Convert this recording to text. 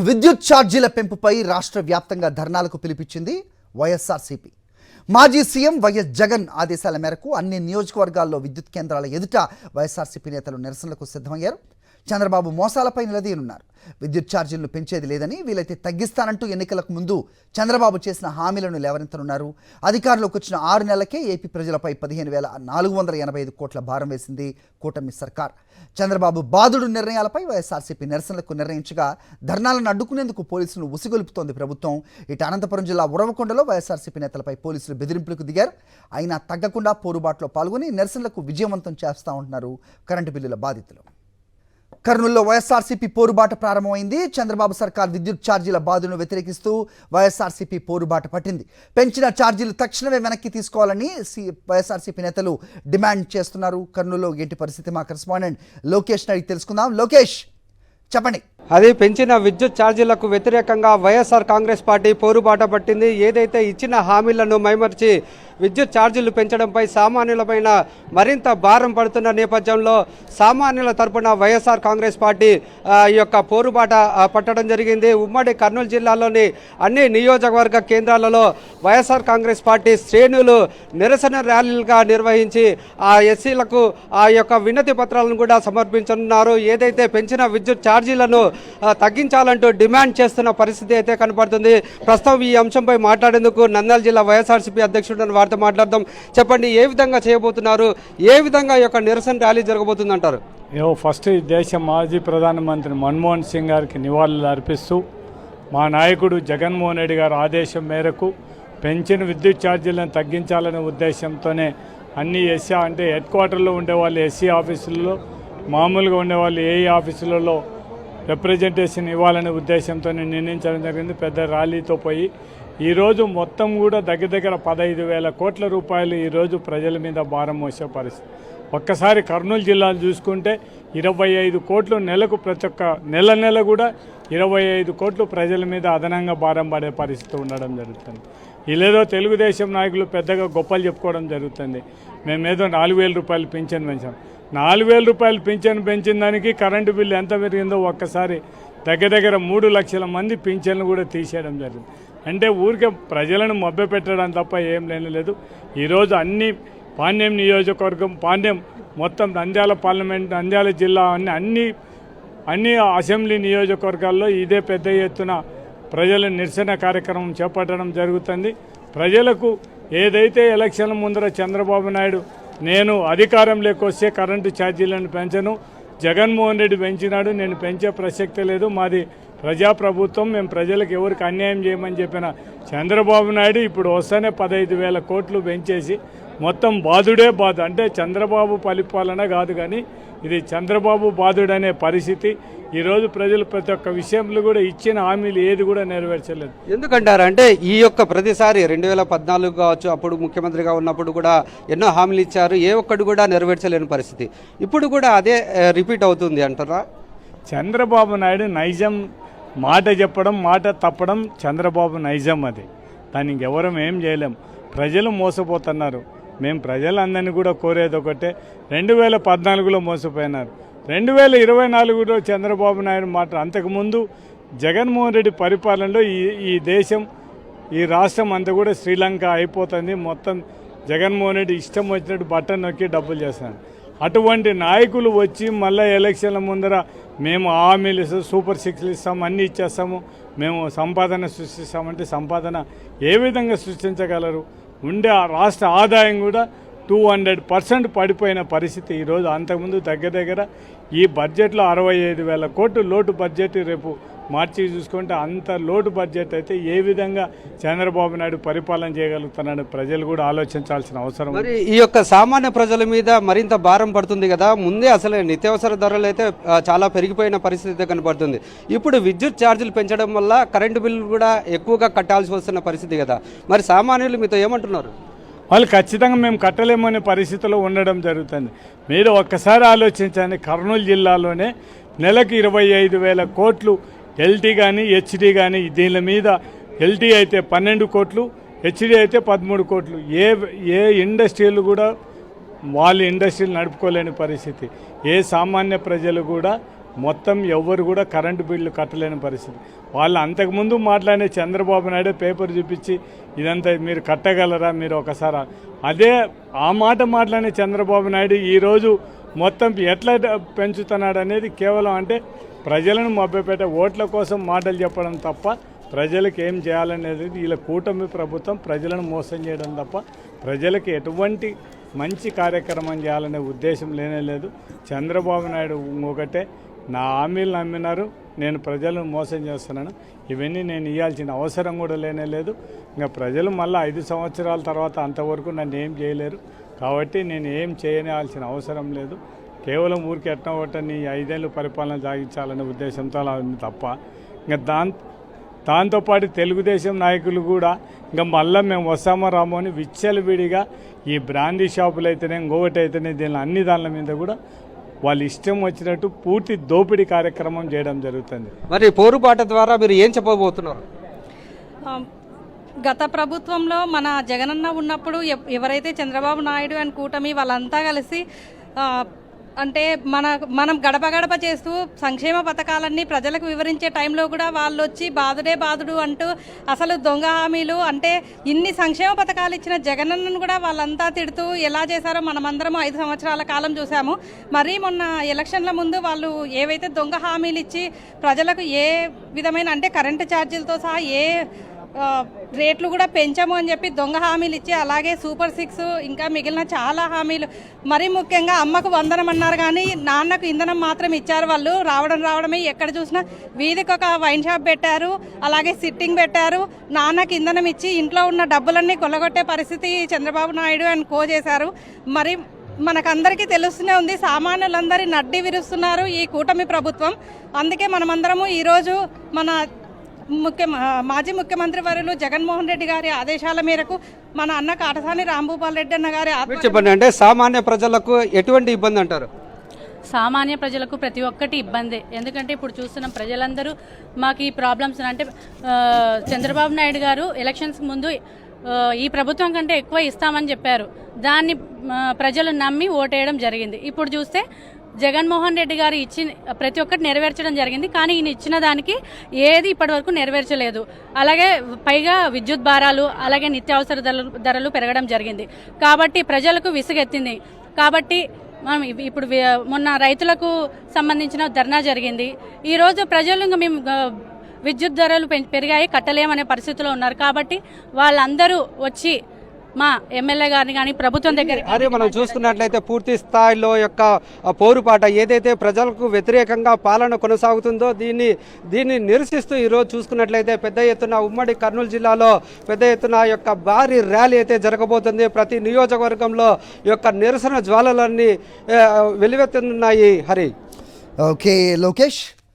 విద్యుత్ ఛార్జీల పెంపుపై రాష్ట్ర వ్యాప్తంగా ధర్నాలకు పిలిపించింది వైఎస్ఆర్సీపీ. మాజీ సీఎం వైఎస్ జగన్ ఆదేశాల మేరకు అన్ని నియోజకవర్గాల్లో విద్యుత్ కేంద్రాల ఎదుట వైఎస్ఆర్సీపీ నేతలు నిరసనలకు సిద్ధమయ్యారు. చంద్రబాబు మోసాలపై నిలదీయనున్నారు. విద్యుత్ ఛార్జీలను పెంచేది లేదని, వీలైతే తగ్గిస్తానంటూ ఎన్నికలకు ముందు చంద్రబాబు చేసిన హామీలను లేవనెత్తనున్నారు. అధికారంలోకి వచ్చిన 6 నెలలకే ఏపీ ప్రజలపై 15,485 కోట్ల భారం వేసింది కూటమి సర్కార్. చంద్రబాబు బాదుడు నిర్ణయాలపై వైఎస్ఆర్సీపీ నిరసనలకు నిర్ణయించగా ధర్నాలను అడ్డుకునేందుకు పోలీసులను ఉసిగొలుపుతోంది ప్రభుత్వం. ఇటు అనంతపురం జిల్లా ఉరవకొండలో వైఎస్ఆర్సీపీ నేతలపై పోలీసులు బెదిరింపులకు దిగారు. అయినా తగ్గకుండా పోరుబాటులో పాల్గొని నిరసనలకు విజయవంతం చేస్తా ఉంటున్నారు కరెంటు బిల్లుల బాధితులు. కర్నూలులో వైఎస్ఆర్సీపీ పోరుబాట ప్రారంభమైంది. చంద్రబాబు సర్కార్ విద్యుత్ ఛార్జీల బాధను వ్యతిరేకిస్తూ వైఎస్ఆర్సీపీ పోరుబాట పట్టింది. పెంచిన ఛార్జీలు తక్షణమే వెనక్కి తీసుకోవాలని వైఎస్ఆర్సీపీ నేతలు డిమాండ్ చేస్తున్నారు. కర్నూలులో ఏంటి పరిస్థితి, మా కరెస్పాండెంట్ లోకేష్ అడిగి తెలుసుకుందాం. లోకేష్, చెప్పండి. అది పెంచిన విద్యుత్ ఛార్జీలకు వ్యతిరేకంగా వైఎస్ఆర్ కాంగ్రెస్ పార్టీ పోరుబాట పట్టింది. ఏదైతే ఇచ్చిన హామీలను మైమర్చి విద్యుత్ ఛార్జీలు పెంచడంపై సామాన్యులపైన మరింత భారం పడుతున్న నేపథ్యంలో సామాన్యుల తరపున వైఎస్ఆర్ కాంగ్రెస్ పార్టీ ఈ యొక్క పోరుబాట పట్టడం జరిగింది. ఉమ్మడి కర్నూలు జిల్లాలోని అన్ని నియోజకవర్గ కేంద్రాలలో వైఎస్ఆర్ కాంగ్రెస్ పార్టీ శ్రేణులు నిరసన ర్యాలీలుగా నిర్వహించి ఆ ఎస్సీలకు ఆ యొక్క వినతి పత్రాలను కూడా సమర్పించనున్నారు. ఏదైతే పెంచిన విద్యుత్ ఛార్జీలను తగ్గించాలంటూ డిమాండ్ చేస్తున్న పరిస్థితి అయితే కనపడుతుంది. ప్రస్తుతం ఈ అంశంపై మాట్లాడేందుకు నంద్యాల జిల్లా వైఎస్ఆర్సీపీ అధ్యక్షుడు వారితో మాట్లాడదాం. చెప్పండి, ఏ విధంగా చేయబోతున్నారు, ఏ విధంగా ఈ యొక్క నిరసన ర్యాలీ జరగబోతుంది అంటారు? ఫస్ట్ దేశ మాజీ ప్రధానమంత్రి మన్మోహన్ సింగ్ గారికి నివాళులు అర్పిస్తూ మా నాయకుడు జగన్మోహన్ రెడ్డి గారి ఆదేశం మేరకు పెంచిన విద్యుత్ ఛార్జీలను తగ్గించాలనే ఉద్దేశంతోనే అన్ని ఎస్సీ అంటే హెడ్ క్వార్టర్లో ఉండేవాళ్ళు ఎస్సీ ఆఫీసులలో, మామూలుగా ఉండేవాళ్ళు ఏఈ ఆఫీసులలో రిప్రజెంటేషన్ ఇవ్వాలనే ఉద్దేశంతో నిర్ణయించడం జరిగింది. పెద్ద ర్యాలీతో పోయి ఈరోజు మొత్తం కూడా దగ్గర 15,000 కోట్ల రూపాయలు ఈరోజు ప్రజల మీద భారం మోసే పరిస్థితి. ఒక్కసారి కర్నూలు జిల్లాను చూసుకుంటే 25 కోట్లు నెలకు, ప్రతి ఒక్క నెల కూడా 25 కోట్లు ప్రజల మీద అదనంగా భారం పడే పరిస్థితి ఉండడం జరుగుతుంది. ఇలేదో తెలుగుదేశం నాయకులు పెద్దగా గొప్పలు చెప్పుకోవడం జరుగుతుంది. మేమేదో 4,000 రూపాయలు పింఛన్ పెంచాం. 4,000 రూపాయలు పింఛన్ పెంచిన దానికి కరెంటు బిల్లు ఎంత పెరిగిందో ఒక్కసారి దగ్గర 3 లక్షల మంది పింఛన్లు కూడా తీసేయడం జరిగింది. అంటే ఊరికే ప్రజలను మభ్యపెట్టడం తప్ప ఏం లేదు. ఈరోజు అన్ని పాణ్యం నియోజకవర్గం, పాణ్యం మొత్తం నంద్యాల పార్లమెంట్, నంద్యాల జిల్లా అన్ని అసెంబ్లీ నియోజకవర్గాల్లో ఇదే పెద్ద ఎత్తున ప్రజల నిరసన కార్యక్రమం చేపట్టడం జరుగుతుంది. ప్రజలకు ఏదైతే ఎలక్షన్ల ముందర చంద్రబాబు నాయుడు నేను అధికారంలోకి వస్తే కరెంటు ఛార్జీలను పెంచను, జగన్మోహన్ రెడ్డి పెంచినాడు, నేను పెంచే ప్రసక్తే లేదు, మాది ప్రజాప్రభుత్వం, మేము ప్రజలకు ఎవరికి అన్యాయం చేయమని చెప్పిన చంద్రబాబు నాయుడు ఇప్పుడు వస్తేనే 15,000 కోట్లు పెంచేసి మొత్తం బాధుడే బాధ. అంటే చంద్రబాబు పరిపాలన కాదు, కానీ ఇది చంద్రబాబు బాధుడనే పరిస్థితి. ఈరోజు ప్రజలు ప్రతి ఒక్క విషయంలో కూడా ఇచ్చిన హామీలు ఏది కూడా నెరవేర్చలేదు. ఎందుకంటారు అంటే ఈ యొక్క ప్రతిసారి 2014 కావచ్చు, అప్పుడు ముఖ్యమంత్రిగా ఉన్నప్పుడు కూడా ఎన్నో హామీలు ఇచ్చారు, ఏ ఒక్కటి కూడా నెరవేర్చలేని పరిస్థితి. ఇప్పుడు కూడా అదే రిపీట్ అవుతుంది అంటారా? చంద్రబాబు నాయుడు నైజం, మాట చెప్పడం, మాట తప్పడం చంద్రబాబు నైజం. అది దానికి ఎవరం ఏం చేయలేం. ప్రజలు మోసపోతున్నారు. మేము ప్రజలందరినీ కూడా కోరేది ఒకటే, 2014లో మోసపోయినారు, 2024లో చంద్రబాబు నాయుడు మాట. అంతకుముందు జగన్మోహన్ రెడ్డి పరిపాలనలో ఈ దేశం, ఈ రాష్ట్రం అంతా కూడా శ్రీలంక అయిపోతుంది. మొత్తం జగన్మోహన్ రెడ్డి ఇష్టం వచ్చినట్టు బట్టన్ నొక్కి డబ్బులు చేస్తాను. అటువంటి నాయకులు వచ్చి మళ్ళీ ఎలక్షన్ల ముందర మేము హామీలు ఇస్తాం, సూపర్ 6లు ఇస్తాము, అన్నీ ఇచ్చేస్తాము, మేము సంపాదన సృష్టిస్తామంటే సంపాదన ఏ విధంగా సృష్టించగలరు? ఉండే రాష్ట్ర ఆదాయం కూడా 200% పడిపోయిన పరిస్థితి ఈరోజు. అంతకుముందు దగ్గర ఈ బడ్జెట్లో 65,000 కోట్లు లోటు బడ్జెట్, రేపు మార్చి చూసుకుంటే అంత లోటు బడ్జెట్ అయితే ఏ విధంగా చంద్రబాబు నాయుడు పరిపాలన చేయగలుగుతున్నాడు ప్రజలు కూడా ఆలోచించాల్సిన అవసరం. మరి ఈ యొక్క సామాన్య ప్రజల మీద మరింత భారం పడుతుంది కదా. ముందే అసలు నిత్యావసర ధరలు అయితే చాలా పెరిగిపోయిన పరిస్థితి కనపడుతుంది. ఇప్పుడు విద్యుత్ ఛార్జీలు పెంచడం వల్ల కరెంటు బిల్లు కూడా ఎక్కువగా కట్టాల్సి వస్తున్న పరిస్థితి కదా. మరి సామాన్యులు మీతో ఏమంటున్నారు? వాళ్ళు ఖచ్చితంగా మేము కట్టలేమనే పరిస్థితిలో ఉండడం జరుగుతుంది. మీరు ఒక్కసారి ఆలోచించండి, కర్నూలు జిల్లాలోనే నెలకు 25,000 కోట్లు ఎల్టీ కానీ హెచ్డీ కానీ, దీని మీద ఎల్టీ అయితే 12 కోట్లు, హెచ్డీ అయితే 13 కోట్లు. ఏ ఇండస్ట్రీలు కూడా వాళ్ళ ఇండస్ట్రీలు నడుపుకోలేని పరిస్థితి. ఏ సామాన్య ప్రజలు కూడా మొత్తం ఎవ్వరు కూడా కరెంటు బిల్లు కట్టలేని పరిస్థితి. వాళ్ళు అంతకుముందు మాట్లాడిన చంద్రబాబు నాయుడు పేపర్ చూపించి ఇదంతా మీరు కట్టగలరా మీరు ఒకసారి అదే ఆ మాట మాట్లాడిన చంద్రబాబు నాయుడు ఈరోజు మొత్తం ఎట్లా పెంచుతున్నాడు అనేది కేవలం అంటే ప్రజలను మభ్యపెట్టే ఓట్ల కోసం మాటలు చెప్పడం తప్ప ప్రజలకు ఏం చేయాలనేది వీళ్ళ కూటమి ప్రభుత్వం ప్రజలను మోసం చేయడం తప్ప ప్రజలకు ఎటువంటి మంచి కార్యక్రమం చేయాలనే ఉద్దేశం లేనే లేదు. చంద్రబాబు నాయుడు ఒకటే నా హామీలు నమ్మినారు, నేను ప్రజలను మోసం చేస్తున్నాను, ఇవన్నీ నేను ఇవ్వాల్సిన అవసరం కూడా లేనే లేదు. ఇంకా ప్రజలు మళ్ళీ 5 సంవత్సరాల తర్వాత అంతవరకు నన్ను ఏం చేయలేరు కాబట్టి నేను ఏం చేయనాల్సిన అవసరం లేదు. కేవలం ఊరికి ఎట్లా ఒకటని 5 ఏళ్ళు పరిపాలన సాగించాలనే ఉద్దేశంతో అలా ఉంది తప్ప ఇంకా దాంతోపాటు తెలుగుదేశం నాయకులు కూడా ఇంకా మళ్ళీ మేము వస్తామో రామో అని విచ్చలవిడిగా ఈ బ్రాండీ షాపులు అయితేనే ఇంకొకటి అయితేనే దీని అన్ని దానిల మీద కూడా వాళ్ళు ఇష్టం వచ్చినట్టు పూర్తి దోపిడీ కార్యక్రమం చేయడం జరుగుతుంది. మరి పోరుబాట ద్వారా మీరు ఏం చెప్పబోతున్నారు? గత ప్రభుత్వంలో మన జగనన్న ఉన్నప్పుడు ఎవరైతే చంద్రబాబు నాయుడు అండ్ కూటమి వాళ్ళంతా కలిసి అంటే మనం గడప గడప చేస్తూ సంక్షేమ పథకాలన్నీ ప్రజలకు వివరించే టైంలో కూడా వాళ్ళు వచ్చి బాధుడే బాధుడు అంటూ అసలు దొంగ హామీలు అంటే ఇన్ని సంక్షేమ పథకాలు ఇచ్చిన జగనన్నను కూడా వాళ్ళంతా తిడుతూ ఎలా చేశారో మనమందరం 5 సంవత్సరాల కాలం చూసాము. మరీ మొన్న ఎలక్షన్ల ముందు వాళ్ళు ఏవైతే దొంగ హామీలు ఇచ్చి ప్రజలకు ఏ విధమైన అంటే కరెంటు ఛార్జీలతో సహా ఏ రేట్లు కూడా పెంచాము అని చెప్పి దొంగ హామీలు ఇచ్చి అలాగే సూపర్ 6 ఇంకా మిగిలిన చాలా హామీలు మరీ ముఖ్యంగా అమ్మకు వందనం అన్నారు కానీ నాన్నకు ఇంధనం మాత్రం ఇచ్చారు. వాళ్ళు రావడమే ఎక్కడ చూసినా వీధికి ఒక వైన్ షాప్ పెట్టారు, అలాగే సిట్టింగ్ పెట్టారు, నాన్నకి ఇంధనం ఇచ్చి ఇంట్లో ఉన్న డబ్బులన్నీ కొల్లగొట్టే పరిస్థితి చంద్రబాబు నాయుడు అని చేశారు. మరి మనకందరికీ తెలుస్తూనే ఉంది సామాన్యులందరి నడ్డి విరుస్తున్నారు ఈ కూటమి ప్రభుత్వం. అందుకే మనమందరము ఈరోజు మన మాజీ ముఖ్యమంత్రి వర్యులు జగన్మోహన్ రెడ్డి గారి ఆదేశాల మేరకు మన అన్న కాటసాని రాంభూపాల్ రెడ్డి అన్న గారి చెప్పండి, అంటే సామాన్య ప్రజలకు ఎటువంటి ఇబ్బంది అంటారు? సామాన్య ప్రజలకు ప్రతి ఒక్కటి ఇబ్బందే. ఎందుకంటే ఇప్పుడు చూస్తున్న ప్రజలందరూ మాకు ఈ ప్రాబ్లమ్స్ అంటే చంద్రబాబు నాయుడు గారు ఎలక్షన్స్ ముందు ఈ ప్రభుత్వం కంటే ఎక్కువ ఇస్తామని చెప్పారు. దాన్ని ప్రజలు నమ్మి ఓటేయడం జరిగింది. ఇప్పుడు చూస్తే జగన్మోహన్ రెడ్డి గారు ఇచ్చిన ప్రతి ఒక్కటి నెరవేర్చడం జరిగింది, కానీ ఈయన ఇచ్చిన దానికి ఏది ఇప్పటివరకు నెరవేర్చలేదు. అలాగే పైగా విద్యుత్ భారాలు అలాగే నిత్యావసర ధరలు పెరగడం జరిగింది కాబట్టి ప్రజలకు విసుగెత్తింది. కాబట్టి మనం ఇప్పుడు మొన్న రైతులకు సంబంధించిన ధర్నా జరిగింది. ఈరోజు ప్రజలు ఇంకా మేము విద్యుత్ ధరలు పెరిగాయి కట్టలేమనే పరిస్థితిలో ఉన్నారు కాబట్టి వాళ్ళందరూ వచ్చి మా ఎమ్మెల్యే గారిని కానీ ప్రభుత్వం దగ్గర అదే మనం చూసుకున్నట్లయితే పూర్తి స్థాయిలో యొక్క పోరుపాట ఏదైతే ప్రజలకు వ్యతిరేకంగా పాలన కొనసాగుతుందో దీన్ని నిరసిస్తూ ఈరోజు చూసుకున్నట్లయితే పెద్ద ఎత్తున ఉమ్మడి కర్నూలు జిల్లాలో పెద్ద ఎత్తున యొక్క భారీ ర్యాలీ అయితే జరగబోతుంది. ప్రతి నియోజకవర్గంలో యొక్క నిరసన జ్వాలలన్నీ వెలువెత్తుతున్నాయి. హరి. ఓకే లోకేష్.